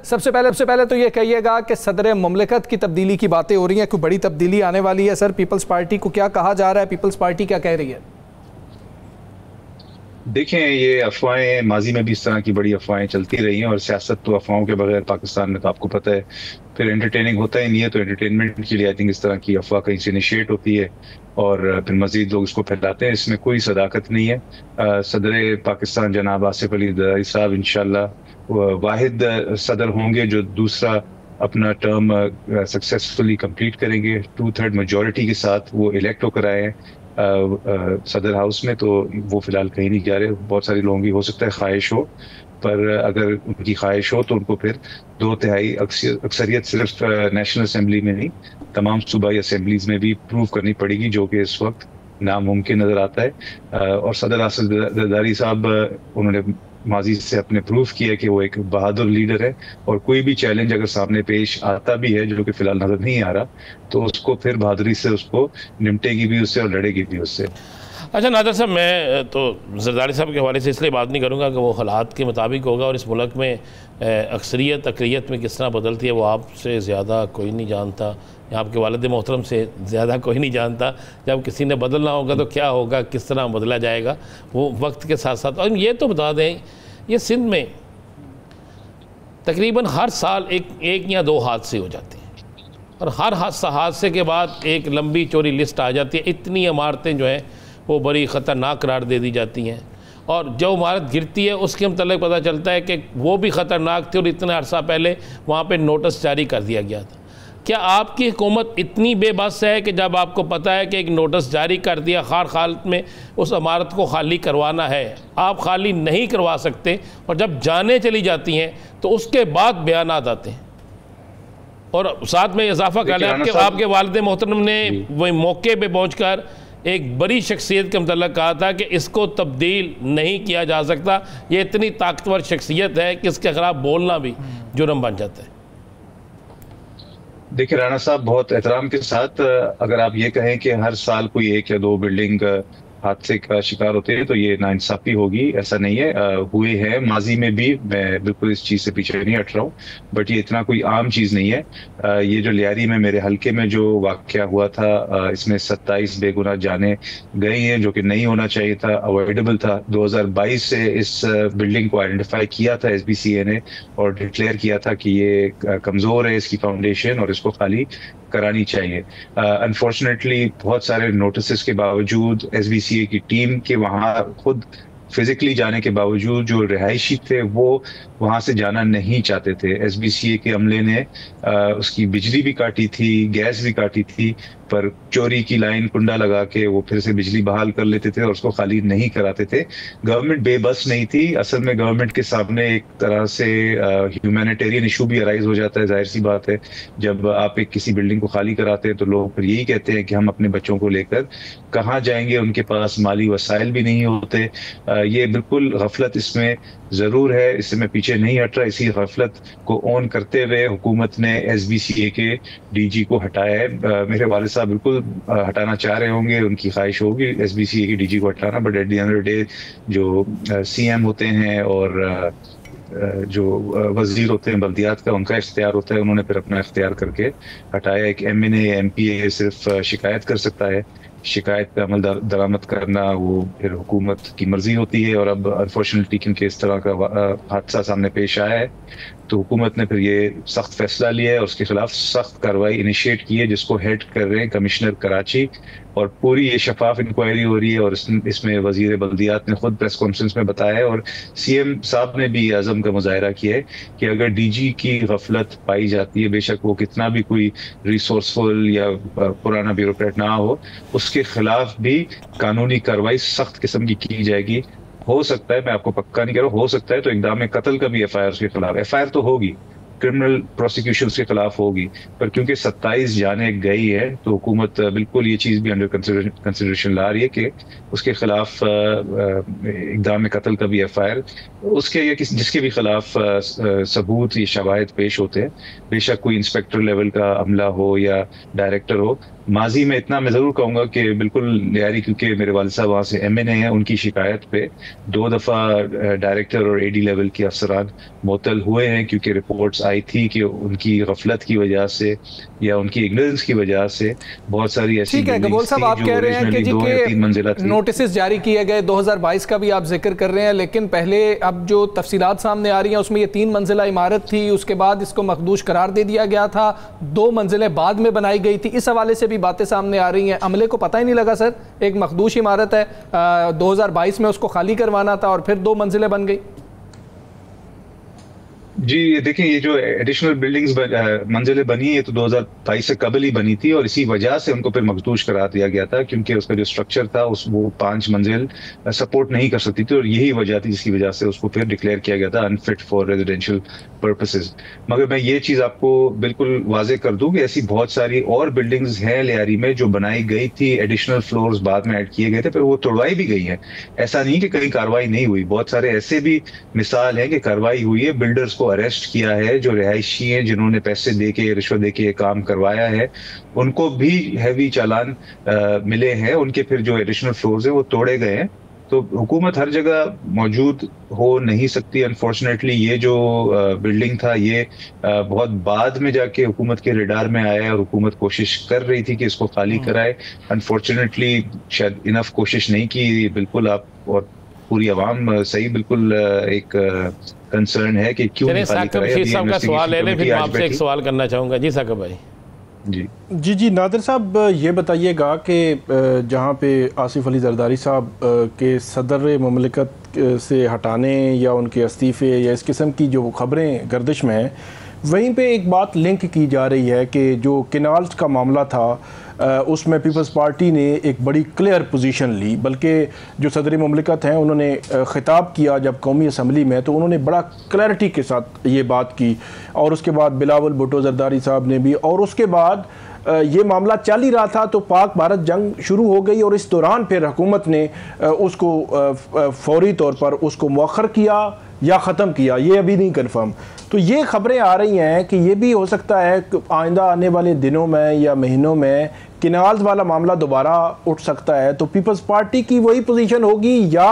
सबसे पहले तो ये कहिएगा कि सदर मुमलिकत की तब्दीली की बातें हो रही हैं, कोई बड़ी तब्दीली आने वाली है सर? पीपल्स पार्टी को क्या कहा जा रहा है, पीपल्स पार्टी क्या कह रही है? देखें, ये अफवाहें माजी में भी इस तरह की बड़ी अफवाहें चलती रही हैं, और सियासत तो अफवाहों के बगैर पाकिस्तान में तो आपको पता है फिर एंटरटेनिंग होता ही नहीं है। तो एंटरटेनमेंट के लिए आई थिंक इस तरह की अफवाह कहीं से इनिशिएट होती है और फिर मजीद लोग इसको फैलाते हैं। इसमें कोई सदाकत नहीं है। सदर पाकिस्तान जनाब आसिफ अली जरदारी साहब इंशाल्लाह वाहिद सदर होंगे जो दूसरा अपना टर्म सक्सेसफुली कंप्लीट करेंगे। 2/3 मेजोरिटी के साथ वो इलेक्ट होकर आए हैं सदर हाउस में। तो वो फिलहाल कहीं नहीं जा रहे। बहुत सारे लोगों की हो सकता है ख्वाहिश हो, पर अगर उनकी ख्वाहिश हो तो उनको फिर 2/3 अक्सरियत सिर्फ नेशनल असेंबली में नहीं, तमाम सूबाई असेंबलीज में भी प्रूव करनी पड़ेगी, जो कि इस वक्त नामुमकिन नजर आता है। और सदर आसिफ जरदारी साहब उन्होंने माजी से अपने प्रूफ किया कि वो एक बहादुर लीडर है, और कोई भी चैलेंज अगर सामने पेश आता भी है, जो कि फिलहाल नजर नहीं आ रहा, तो उसको फिर बहादुरी से उसको निपटेगी भी उससे और लड़ेगी भी उससे। अच्छा नादर साहब, मैं तो जरदारी साहब के हवाले से इसलिए बात नहीं करूँगा कि वो हालात के मुताबिक होगा, और इस मुल्क में अक्सरियत अक़लियत में किस तरह बदलती है वो आपसे ज़्यादा कोई नहीं जानता, या आपके वालिद मोहतरम से ज़्यादा कोई नहीं जानता। जब किसी ने बदलना होगा तो क्या होगा, किस तरह बदला जाएगा, वो वक्त के साथ साथ। और ये तो बता दें, ये सिंध में तकरीबन हर साल एक या दो हादसे हो जाते हैं, और हर हादसे के बाद एक लंबी चौड़ी लिस्ट आ जाती है। इतनी इमारतें जो हैं वो बड़ी ख़तरनाक करार दे दी जाती हैं, और जो इमारत गिरती है उसके मतलब पता चलता है कि वो भी ख़तरनाक थी और इतना अरसा पहले वहाँ पे नोटिस जारी कर दिया गया था। क्या आपकी हुकूमत इतनी बेबस है कि जब आपको पता है कि एक नोटिस जारी कर दिया, खार हालत में उस इमारत को खाली करवाना है, आप खाली नहीं करवा सकते, और जब जाने चली जाती हैं तो उसके बाद बयानात आते हैं? और साथ में इजाफा कर लें, आपके वालिद मोहतरम ने वही मौके पर पहुँच कर एक बड़ी शख्सियत के मतलब कहा था कि इसको तब्दील नहीं किया जा सकता, ये इतनी ताकतवर शख्सियत है कि इसके खिलाफ बोलना भी जुर्म बन जाता है। देखिए राणा साहब, बहुत एहतराम के साथ अगर आप ये कहें कि हर साल कोई एक या दो बिल्डिंग हादसे का शिकार होते हैं तो ये नाइंसाफी होगी। ऐसा नहीं है, हुए हैं माजी में भी, मैं बिल्कुल इस चीज से पीछे नहीं हट रहा हूँ, बट ये इतना कोई आम चीज नहीं है। ये जो लियारी में मेरे हलके में जो वाकया हुआ था, इसमें 27 बेगुनाह जाने गई हैं, जो कि नहीं होना चाहिए था, अवॉइडेबल था। 2022 से इस बिल्डिंग को आइडेंटिफाई किया था SBCA ने, और डिक्लेयर किया था कि ये कमजोर है इसकी फाउंडेशन और इसको खाली करानी चाहिए। अनफॉर्चुनेटली बहुत सारे नोटिस के बावजूद SBCA की टीम के वहां खुद फिजिकली जाने के बावजूद जो रिहायशी थे वो वहां से जाना नहीं चाहते थे। SBCA के अमले ने उसकी बिजली भी काटी थी, गैस भी काटी थी, पर चोरी की लाइन कुंडा लगा के वो फिर से बिजली बहाल कर लेते थे और उसको खाली नहीं कराते थे। गवर्नमेंट बेबस नहीं थी। असल में गवर्नमेंट के सामने एक तरह से ह्यूमैनिटेरियन इशू भी अराइज हो जाता है। जाहिर सी बात है, जब आप एक किसी बिल्डिंग को खाली कराते हैं तो लोग फिर यही कहते हैं कि हम अपने बच्चों को लेकर कहाँ जाएंगे, उनके पास माली वसाइल भी नहीं होते। ये बिल्कुल गफलत इसमें जरूर है, इससे मैं पीछे नहीं हट रहा। इसी गफलत को ऑन करते हुए हुकूमत ने SBCA के DG को हटाया है। मेरे वालिद साहब बिल्कुल हटाना चाह रहे होंगे, उनकी ख्वाहिश होगी SBCA की DG को हटाना, but at the end of the day जो CM होते हैं और जो वजीर होते हैं बल्दियात का, उनका इख्तियार होता है। उन्होंने फिर अपना इख्तियार करके हटाया। एक MNA MPA सिर्फ शिकायत कर सकता है, शिकायत पे अमल दरामद करना वो फिर हुकूमत की मर्जी होती है। और अब अनफॉर्चुनेटली क्योंकि इस तरह का हादसा सामने पेश आया है, तो हुकूमत ने फिर ये सख्त फैसला लिया है और उसके खिलाफ सख्त कार्रवाई इनिशिएट की है, जिसको हेड कर रहे हैं कमिश्नर कराची। और पूरी ये शफाफ इंक्वायरी हो रही है, और इसमें वजीर बल्दियात ने खुद प्रेस कॉन्फ्रेंस में बताया है, और CM साहब ने भी अज़म का मुजाहरा किया है कि अगर DG की गफलत पाई जाती है, बेशक वो कितना भी कोई रिसोर्सफुल या पुराना ब्यूरोक्रेट ना हो, के खिलाफ भी कानूनी कार्रवाई सख्त किस्म की जाएगी। हो सकता है, मैं आपको पक्का नहीं कह रहा हूं, हो सकता है तो इक़दाम कत्ल का भी FIR उसके खिलाफ, FIR तो होगी, क्रिमिनल प्रोसिक्यूशन के खिलाफ होगी, पर क्योंकि 27 जाने गई है तो हुकूमत बिल्कुल ये चीज भी अंडर कंसिडरेशन ला रही है कि उसके खिलाफ इक़दाम कत्ल का भी FIR उसके या जिसके भी खिलाफ सबूत या शवाहिद पेश होते हैं, बेशक कोई इंस्पेक्टर लेवल का अमला हो या डायरेक्टर हो, माजी में इतना मैं जरूर कहूंगा कि बिल्कुल लियारी, क्योंकि मेरे वालिद साहब वहाँ से MNA हैं, उनकी शिकायत पे 2 दफा डायरेक्टर और AD लेवल के अफसरान मुअत्तल हुए हैं, क्योंकि रिपोर्ट्स आई थी कि उनकी गफलत की वजह से या उनकी इग्नोरेंस की वजह से बहुत सारी ऐसी ठीक है गबोल साहब, आप कह रहे हैं कि जी के नोटिस जारी किए गए 2022 का भी आप जिक्र कर रहे हैं, लेकिन पहले अब जो तफसीलात सामने आ रही हैं उसमें ये 3 मंजिला इमारत थी, उसके बाद इसको मखदूश करार दे दिया गया था, 2 मंजिलें बाद में बनाई गई थी। इस हवाले से भी बातें सामने आ रही हैं। अमले को पता ही नहीं लगा सर, एक मखदूश इमारत है, 2022 में उसको खाली करवाना था और फिर 2 मंजिलें बन गई। जी देखिए, ये जो एडिशनल बिल्डिंग्स मंजिलें बनी है तो 2022 से कबल ही बनी थी, और इसी वजह से उनको फिर मखदूश करा दिया गया था, क्योंकि उसका जो स्ट्रक्चर था वो 5 मंजिल सपोर्ट नहीं कर सकती थी, और यही वजह थी जिसकी वजह से उसको फिर डिक्लेयर किया गया था अनफिट फॉर रेजिडेंशियल पर्पसेस। मगर मैं ये चीज आपको बिल्कुल वाजे कर दूं कि ऐसी बहुत सारी और बिल्डिंग्स हैं लियारी में जो बनाई गई थी, एडिशनल फ्लोर्स बाद में ऐड किए गए थे, फिर वो तोड़वाई भी गई है। ऐसा नहीं कि कहीं कार्रवाई नहीं हुई, बहुत सारे ऐसे भी मिसाल है कि कार्रवाई हुई है, बिल्डर्स को अरेस्ट किया है, जो रिहायशी हैं जिन्होंने पैसे देके रिश्वत देके काम करवाया है, उनको भी हैवी चालान मिले हैं, उनके फिर जो एडिशनल फ्लोर्स है वो तोड़े गए हैं। तो हुकूमत हर जगह मौजूद हो नहीं सकती। अनफॉर्चुनेटली ये जो बिल्डिंग था ये बहुत बाद में जाके हुकूमत के रडार में आया है, और हुकूमत कोशिश कर रही थी कि इसको खाली कराए। अनफॉर्चुनेटली शायद इनफ कोशिश नहीं की। बिल्कुल आप और पूरी आवाम सही बिल्कुल एक कंसर्न है कि क्यों नहीं खाली कराया। साहब का सवाल ले लें, फिर मैं आपसे एक सवाल करना चाहूँगा। जी साकिब भाई। जी नादिर साहब, ये बताइएगा कि जहाँ पे आसिफ अली जरदारी साहब के सदर मुमलिकत से हटाने या उनके इस्तीफ़े या इस किस्म की जो ख़बरें गर्दिश में हैं, वहीं पे एक बात लिंक की जा रही है कि जो केनाल्स का मामला था उसमें पीपल्स पार्टी ने एक बड़ी क्लियर पोजीशन ली, बल्कि जो सदर मुमलिकत हैं उन्होंने ख़िताब किया जब कौमी असम्बली में, तो उन्होंने बड़ा क्लैरिटी के साथ ये बात की। और उसके बाद बिलावल भुट्टो जरदारी साहब ने भी, और उसके बाद ये मामला चल ही रहा था तो पाक भारत जंग शुरू हो गई, और इस दौरान फिर हुकूमत ने उसको फौरी तौर पर उसको मौखर किया या ख़त्म किया, ये अभी नहीं कन्फर्म। तो ये ख़बरें आ रही हैं कि ये भी हो सकता है कि आइंदा आने वाले दिनों में या महीनों में किनाल्स वाला मामला दोबारा उठ सकता है। तो पीपल्स पार्टी की वही पोजीशन होगी या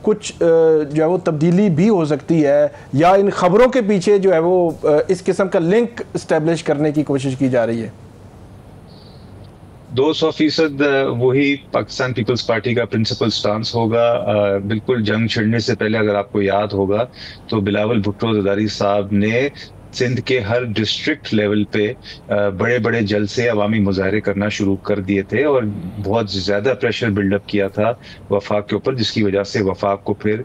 कुछ जो है वो तब्दीली भी हो सकती है, या इन ख़बरों के पीछे जो है वो इस किस्म का लिंक इस्टेब्लिश करने की कोशिश की जा रही है? 200% वही पाकिस्तान पीपल्स पार्टी का प्रिंसिपल स्टांस होगा। बिल्कुल जंग छिड़ने से पहले अगर आपको याद होगा तो बिलावल भुट्टो जरदारी साहब ने सिंध के हर डिस्ट्रिक्ट लेवल पे बड़े बड़े जलसे अवामी मुजाहरे करना शुरू कर दिए थे, और बहुत ज़्यादा प्रेशर बिल्डअप किया था वफाक के ऊपर, जिसकी वजह से वफाक को फिर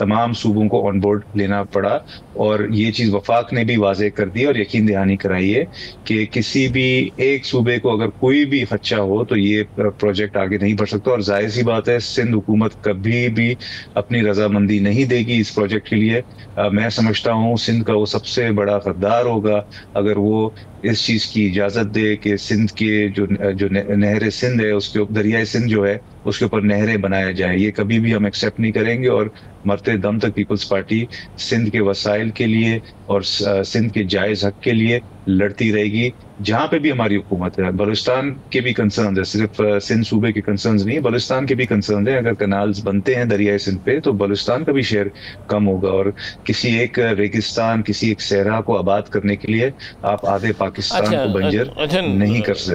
तमाम सूबों को ऑन बोर्ड लेना पड़ा। और ये चीज़ वफाक ने भी वाजे कर दी और यकीन दहानी कराई है कि किसी भी एक सूबे को अगर कोई भी खदशा हो तो ये प्रोजेक्ट आगे नहीं बढ़ सकता। और जाहिर सी बात है, सिंध हुकूमत कभी भी अपनी रजामंदी नहीं देगी इस प्रोजेक्ट के लिए। मैं समझता हूँ सिंध का वो सबसे बड़ा गद्दार होगा अगर वो इस चीज की इजाजत दे कि सिंध के जो नहर सिंध है, उसके दरियाए सिंध जो है उसके ऊपर नहरें बनाया जाए। ये कभी भी हम एक्सेप्ट नहीं करेंगे, और मरते दम तक पीपल्स पार्टी सिंध के वसाइल के लिए और सिंध के जायज हक के लिए लड़ती रहेगी। जहां पे भी हमारी हुकूमत है, बलूचिस्तान के भी कंसर्न है, सिर्फ सिंध सूबे के कंसर्न नहीं है, बलूचिस्तान के भी कंसर्न है। अगर कनाल्स बनते हैं दरियाए सिंध पे तो बलूचिस्तान का भी शेयर कम होगा, और किसी एक रेगिस्तान, किसी एक सहरा को आबाद करने के लिए आप आधे पाकिस्तान को बंजर नहीं कर सकते।